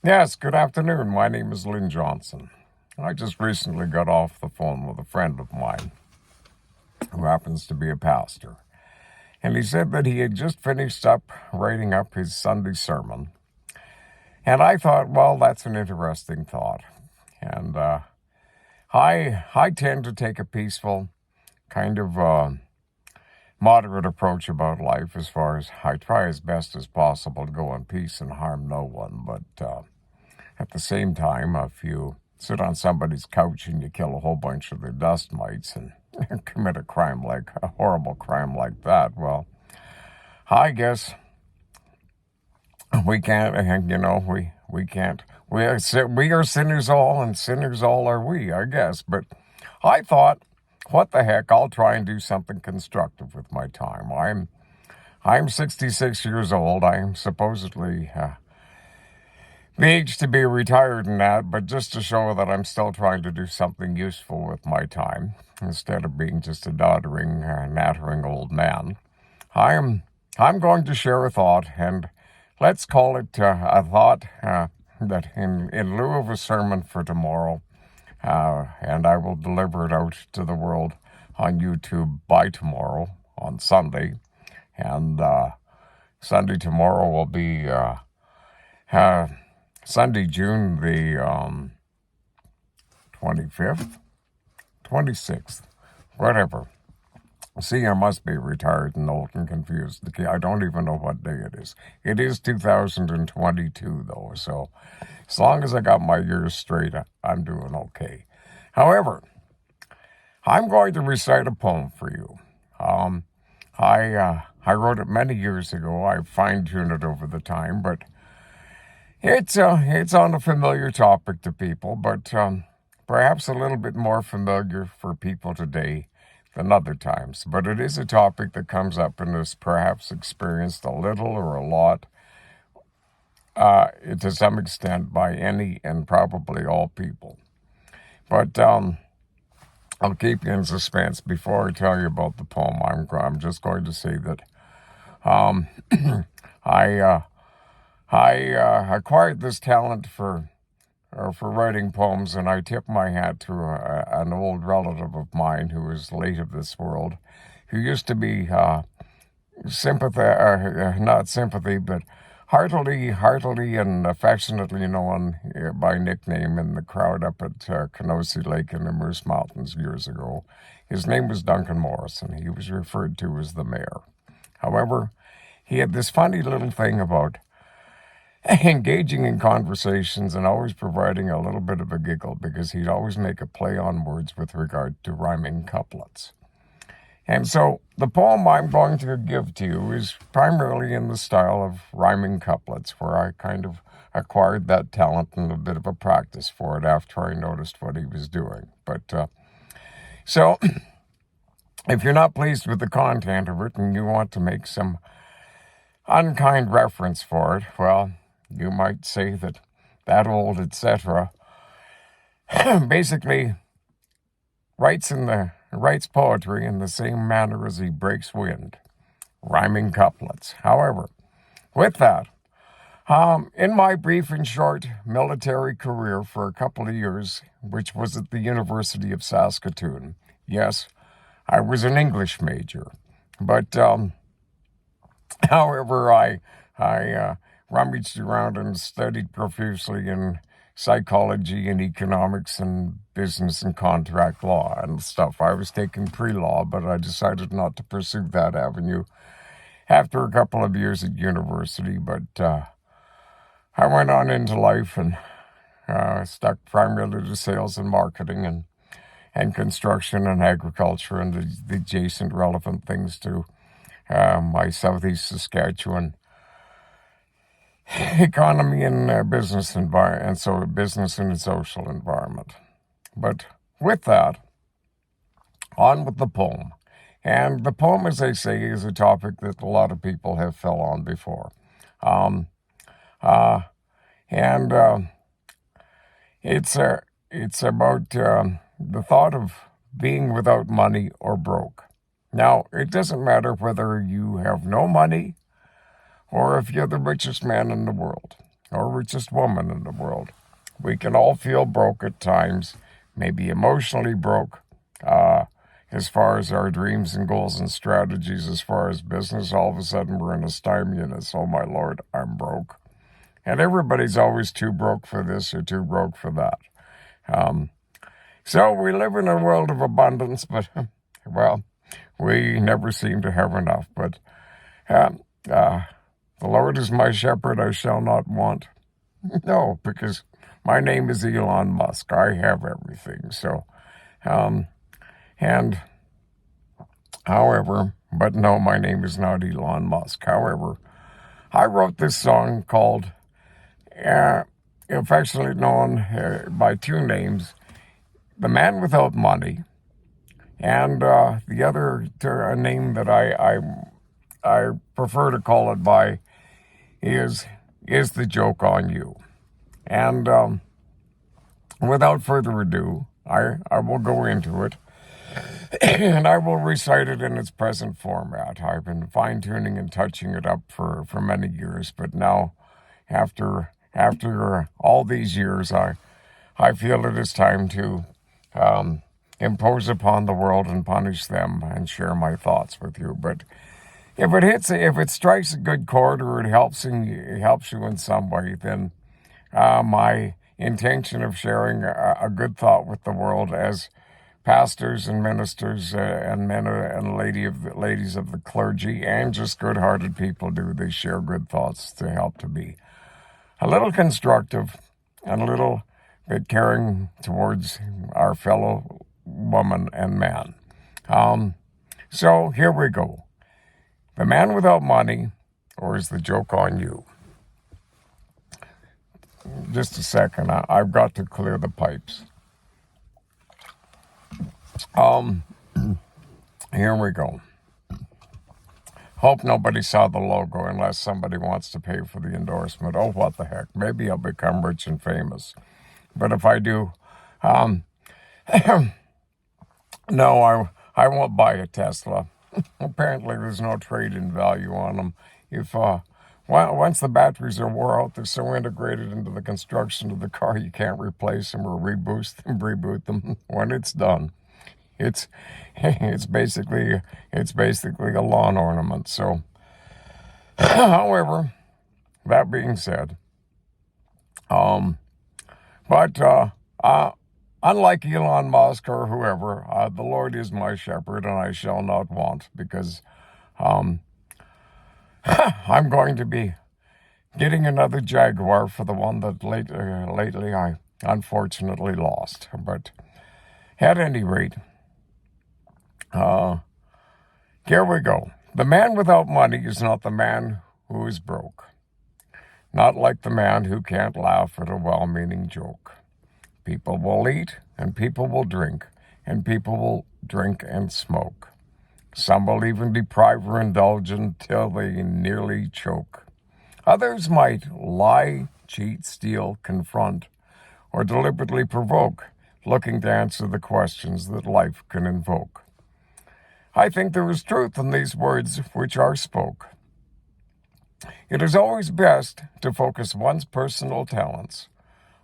Yes, good afternoon. My name is Lynn Johnson. I just recently got off the phone with a friend of mine who happens to be a pastor. And he said that he had just finished up writing up his Sunday sermon. And I thought, well, that's an interesting thought. And I tend to take a peaceful, kind of moderate approach about life as far as I try as best as possible to go in peace and harm no one. But at the same time, if you sit on somebody's couch and you kill a whole bunch of their dust mites and commit a horrible crime like that, well, I guess we can't, we can't. We are sinners all, and sinners all are we, I guess. But I thought, what the heck? I'll try and do something constructive with my time. I'm 66 years old. I am supposedly the age to be retired and that, but just to show that I'm still trying to do something useful with my time instead of being just a doddering, nattering old man. I'm going to share a thought, and let's call it a thought that in lieu of a sermon for tomorrow, and I will deliver it out to the world on YouTube by tomorrow on Sunday, and Sunday tomorrow will be Sunday, June the 25th, 26th, whatever. See, I must be retired and old and confused. I don't even know what day it is. It is 2022, though, so as long as I got my years straight, I'm doing okay. However, I'm going to recite a poem for you. I wrote it many years ago. I fine-tuned it over the time, but it's on a familiar topic to people, but perhaps a little bit more familiar for people today than other times. But it is a topic that comes up and is perhaps experienced a little or a lot, to some extent, by any and probably all people. But I'll keep you in suspense. Before I tell you about the poem, I'm just going to say that I acquired this talent for writing poems, and I tip my hat to an old relative of mine who is late of this world, who used to be not sympathy, but heartily and affectionately known by nickname in the crowd up at Kenosee Lake in the Moose Mountains years ago. His name was Duncan Morrison. He was referred to as the mayor. However, he had this funny little thing about engaging in conversations and always providing a little bit of a giggle because he'd always make a play on words with regard to rhyming couplets. And so the poem I'm going to give to you is primarily in the style of rhyming couplets, where I kind of acquired that talent and a bit of a practice for it after I noticed what he was doing. But so if you're not pleased with the content of it and you want to make some unkind reference for it, well, you might say that old etc. basically writes poetry in the same manner as he breaks wind, rhyming couplets. However, with that, in my brief and short military career for a couple of years, which was at the University of Saskatoon, yes, I was an English major, but however, I rummaged around and studied profusely in psychology and economics and business and contract law and stuff. I was taking pre-law, but I decided not to pursue that avenue after a couple of years at university. But I went on into life and stuck primarily to sales and marketing and construction and agriculture and the adjacent relevant things to my southeast Saskatchewan economy and business environment, and so business and social environment. But with that, on with the poem. And the poem, as I say, is a topic that a lot of people have fell on before. Um, uh, and it's about the thought of being without money or broke. Now, it doesn't matter whether you have no money or if you're the richest man in the world. or richest woman in the world. We can all feel broke at times, maybe emotionally broke, as far as our dreams and goals and strategies, as far as business. All of a sudden, we're in a stymie, and it's, oh my Lord, I'm broke. And everybody's always too broke for this or too broke for that. So we live in a world of abundance, but, well, we never seem to have enough. But the Lord is my shepherd, I shall not want. No, because my name is Elon Musk. I have everything. So, and however, but no, my name is not Elon Musk. However, I wrote this song called, affectionately known by two names, The Man Without Money, and the other name that I prefer to call it by is The Joke on You. And without further ado, I will go into it, and I will recite it in its present format. I've been fine-tuning and touching it up for many years, but now, after all these years, I feel it is time to impose upon the world and punish them and share my thoughts with you. But if it strikes a good chord, or it helps you in some way, then my intention of sharing a good thought with the world, as pastors and ministers and men and ladies of the clergy, and just good-hearted people do, they share good thoughts to help to be a little constructive and a little bit caring towards our fellow woman and man. So here we go. The Man Without Money, or Is the Joke on You? Just a second, I've got to clear the pipes. Here we go. Hope nobody saw the logo, unless somebody wants to pay for the endorsement. Oh, what the heck. Maybe I'll become rich and famous. But if I do, no, I won't buy a Tesla. Apparently, there's no trade-in value on them. If once the batteries are wore out, they're so integrated into the construction of the car, you can't replace them or reboot them when it's done. It's basically a lawn ornament. So, however, that being said, unlike Elon Musk or whoever, the Lord is my shepherd, and I shall not want, because I'm going to be getting another Jaguar for the one that lately I unfortunately lost. But at any rate, here we go. The man without money is not the man who is broke. Not like the man who can't laugh at a well-meaning joke. People will eat, and people will drink, and people will drink and smoke. Some will even deprive or indulge until they nearly choke. Others might lie, cheat, steal, confront, or deliberately provoke, looking to answer the questions that life can invoke. I think there is truth in these words which are spoke. It is always best to focus one's personal talents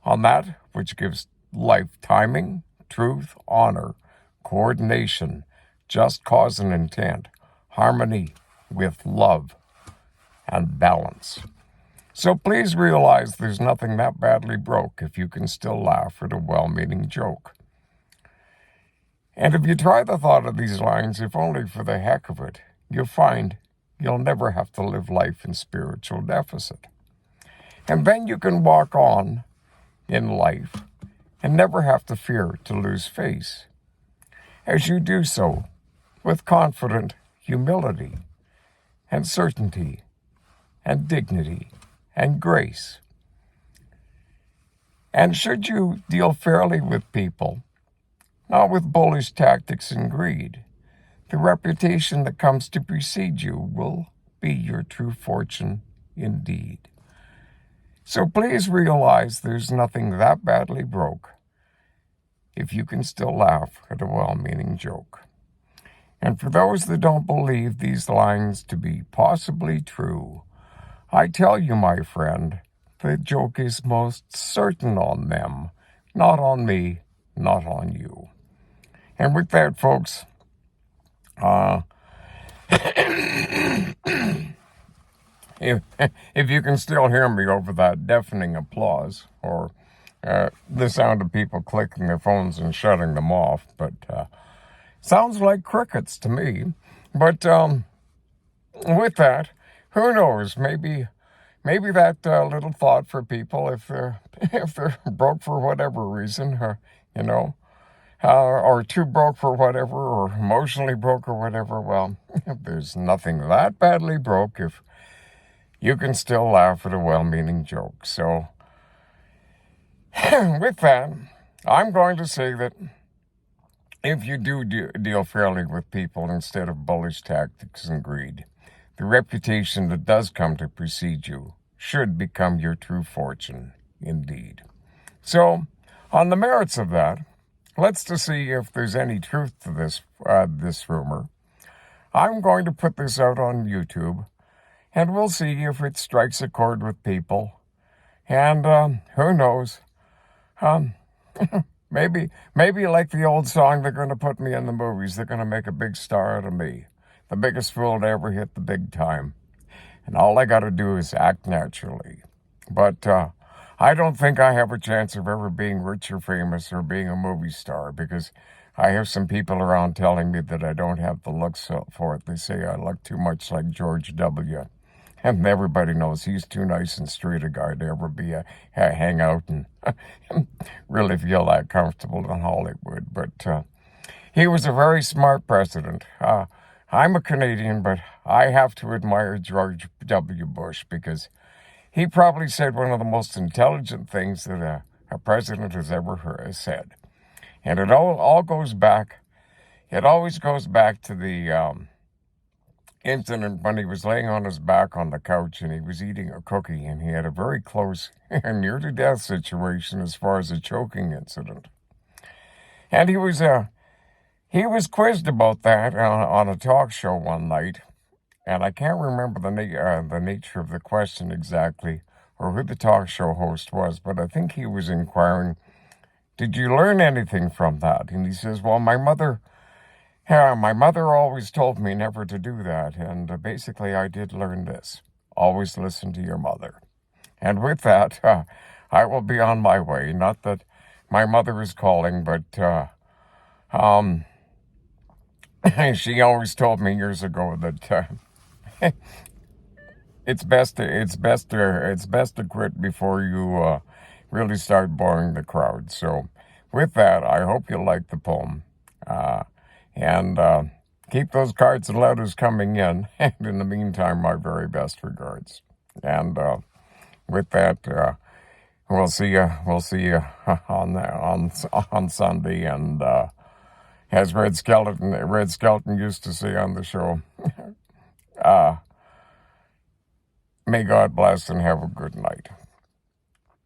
on that which gives life timing, truth, honor, coordination, just cause and intent, harmony with love, and balance. So please realize there's nothing that badly broke if you can still laugh at a well-meaning joke. And if you try the thought of these lines, if only for the heck of it, you'll find you'll never have to live life in spiritual deficit. And then you can walk on in life and never have to fear to lose face, as you do so with confident humility and certainty and dignity and grace. And should you deal fairly with people, not with bullish tactics and greed, the reputation that comes to precede you will be your true fortune indeed. So please realize there's nothing that badly broke if you can still laugh at a well-meaning joke. And for those that don't believe these lines to be possibly true, I tell you, my friend, the joke is most certain on them, not on me, not on you. And with that, folks, if you can still hear me over that deafening applause or the sound of people clicking their phones and shutting them off, but sounds like crickets to me. But with that, who knows? Maybe that little thought for people, if they're broke for whatever reason, or too broke for whatever, or emotionally broke or whatever. Well, there's nothing that badly broke if you can still laugh at a well-meaning joke. So, with that, I'm going to say that if you do deal fairly with people instead of bullish tactics and greed, the reputation that does come to precede you should become your true fortune, indeed. So, on the merits of that, let's to see if there's any truth to this rumor. I'm going to put this out on YouTube, and we'll see if it strikes a chord with people. And who knows? Maybe like the old song, they're going to put me in the movies. They're going to make a big star out of me, the biggest fool to ever hit the big time. And all I got to do is act naturally. But I don't think I have a chance of ever being rich or famous or being a movie star, because I have some people around telling me that I don't have the looks for it. They say I look too much like George W. And everybody knows he's too nice and straight a guy to ever be hang out and really feel that comfortable in Hollywood. But he was a very smart president. I'm a Canadian, but I have to admire George W. Bush, because he probably said one of the most intelligent things that a president has ever said. And it all goes back, it always goes back to the incident when he was laying on his back on the couch and he was eating a cookie, and he had a very close and near-to-death situation as far as a choking incident. And he was quizzed about that on a talk show one night, and I can't remember the nature of the question exactly or who the talk show host was, but I think he was inquiring, did you learn anything from that? And he says, well, my mother always told me never to do that, and basically I did learn this. Always listen to your mother. And with that, I will be on my way. Not that my mother is calling, but she always told me years ago that it's best to quit before you really start boring the crowd. So with that, I hope you like the poem. And keep those cards and letters coming in. And in the meantime, my very best regards. And with that, we'll see you on Sunday. And as Red Skelton used to say on the show, may God bless and have a good night.